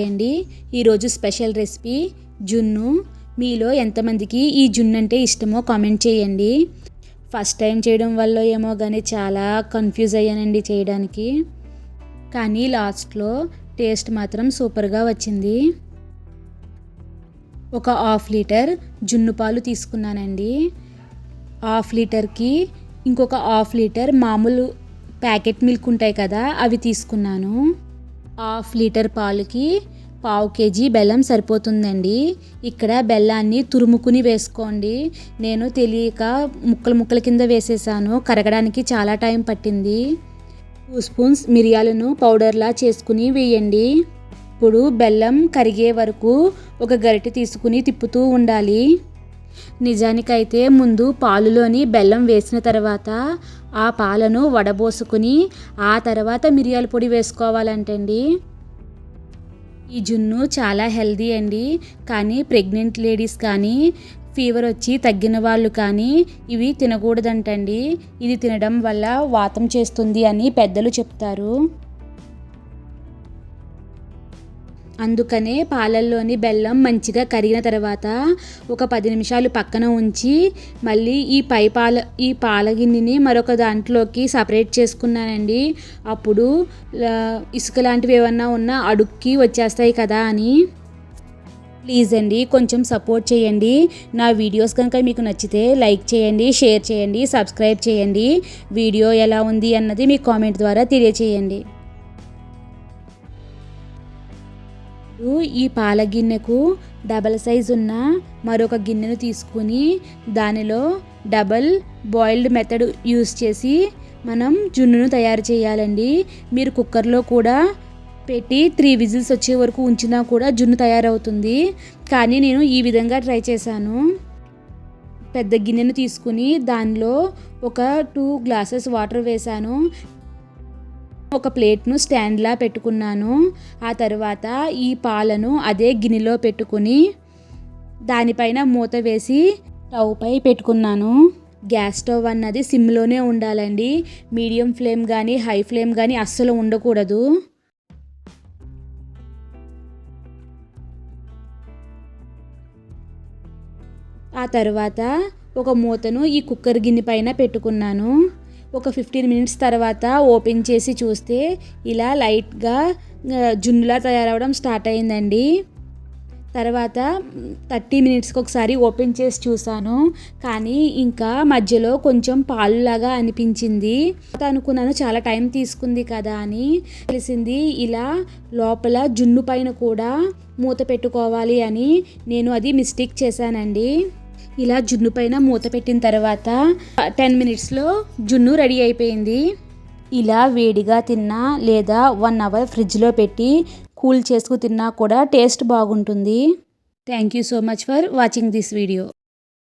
అండి. ఈరోజు special recipe జున్ను. మీలో ఎంతమందికి ఈ జున్ను అంటే ఇష్టమో కామెంట్ చేయండి. ఫస్ట్ టైం చేయడం వల్ల ఏమో కానీ చాలా కన్ఫ్యూజ్ అయ్యానండి చేయడానికి. కానీ లాస్ట్లో టేస్ట్ మాత్రం సూపర్గా వచ్చింది. ఒక 1/2 లీటర్ జున్ను పాలు తీసుకున్నానండి. 1/2 లీటర్కి ఇంకొక 1/2 లీటర్ మామూలు ప్యాకెట్ మిల్క్ ఉంటాయి కదా, అవి తీసుకున్నాను. 1/2 లీటర్ పాలకి 1/2 కేజీ బెల్లం సరిపోతుందండి. ఇక్కడ బెల్లాన్ని తురుముకుని వేసుకోండి. నేను తెలియక ముక్కల కింద వేసేసాను. కరగడానికి చాలా టైం పట్టింది. 2 స్పూన్స్ మిరియాలను పౌడర్లా చేసుకుని వేయండి. ఇప్పుడు బెల్లం కరిగే వరకు ఒక గరిటె తీసుకుని తిప్పుతూ ఉండాలి. నిజానికైతే ముందు పాలులోని బెల్లం వేసిన తర్వాత ఆ పాలను వడబోసుకుని ఆ తర్వాత మిరియాల పొడి వేసుకోవాలంటండి. ఈ జున్ను చాలా హెల్దీ అండి. కానీ ప్రెగ్నెంట్ లేడీస్ కానీ ఫీవర్ వచ్చి తగ్గిన వాళ్ళు కానీ ఇవి తినకూడదంటండి. ఇది తినడం వల్ల వాతం చేస్తుంది అని పెద్దలు చెప్తారు. అందుకనే పాలల్లోని బెల్లం మంచిగా కరిగిన తర్వాత ఒక 10 నిమిషాలు పక్కన ఉంచి మళ్ళీ ఈ పాల గిన్నెని మరొక దాంట్లోకి సపరేట్ చేసుకున్నానండి. అప్పుడు ఇసుక లాంటివి ఏమన్నా ఉన్నా అడుక్కి వచ్చేస్తాయి కదా అని. ప్లీజ్ అండి కొంచెం సపోర్ట్ చేయండి. నా వీడియోస్ కనుక మీకు నచ్చితే లైక్ చేయండి, షేర్ చేయండి, సబ్స్క్రైబ్ చేయండి. వీడియో ఎలా ఉంది అన్నది మీ కామెంట్ ద్వారా తెలియచేయండి. ఈ పాల గిన్నెకు డబల్ సైజు ఉన్న మరొక గిన్నెను తీసుకుని దానిలో డబల్ బాయిల్డ్ మెథడ్ యూస్ చేసి మనం జున్నును తయారు చేయాలండి. మీరు కుక్కర్లో కూడా పెట్టి 3 విజిల్స్ వచ్చే వరకు ఉంచినా కూడా జున్ను తయారవుతుంది. కానీ నేను ఈ విధంగా ట్రై చేశాను. పెద్ద గిన్నెను తీసుకుని దానిలో ఒక 2 గ్లాసెస్ వాటర్ వేశాను. ఒక ప్లేట్ను స్టాండ్లా పెట్టుకున్నాను. ఆ తర్వాత ఈ పాలను అదే గిన్నెలో పెట్టుకుని దానిపైన మూత వేసి స్టవ్ పై పెట్టుకున్నాను. గ్యాస్ స్టవ్ అన్నది సిమ్లోనే ఉండాలండి. మీడియం ఫ్లేమ్ కానీ హై ఫ్లేమ్ కానీ అస్సలు ఉండకూడదు. ఆ తర్వాత ఒక మూతను ఈ కుక్కర్ గిన్నె పైన పెట్టుకున్నాను. ఒక 15 మినిట్స్ తర్వాత ఓపెన్ చేసి చూస్తే ఇలా లైట్గా జున్నులా తయారవడం స్టార్ట్ అయిందండి. తర్వాత 30 మినిట్స్కి ఒకసారి ఓపెన్ చేసి చూసాను. కానీ ఇంకా మధ్యలో కొంచెం పాలులాగా అనిపించింది. అనుకున్నాను చాలా టైం తీసుకుంది కదా అని. తెలిసింది ఇలా లోపల జున్ను పైన కూడా మూత పెట్టుకోవాలి అని. నేను అది మిస్టేక్ చేశానండి. ఇలా జున్ను పైన మూత పెట్టిన తర్వాత 10 మినిట్స్లో జున్ను రెడీ అయిపోయింది. ఇలా వేడిగా తిన్నా లేదా 1 అవర్ ఫ్రిడ్జ్లో పెట్టి కూల్ చేసుకు తిన్నా కూడా టేస్ట్ బాగుంటుంది. Thank you so much for watching this video.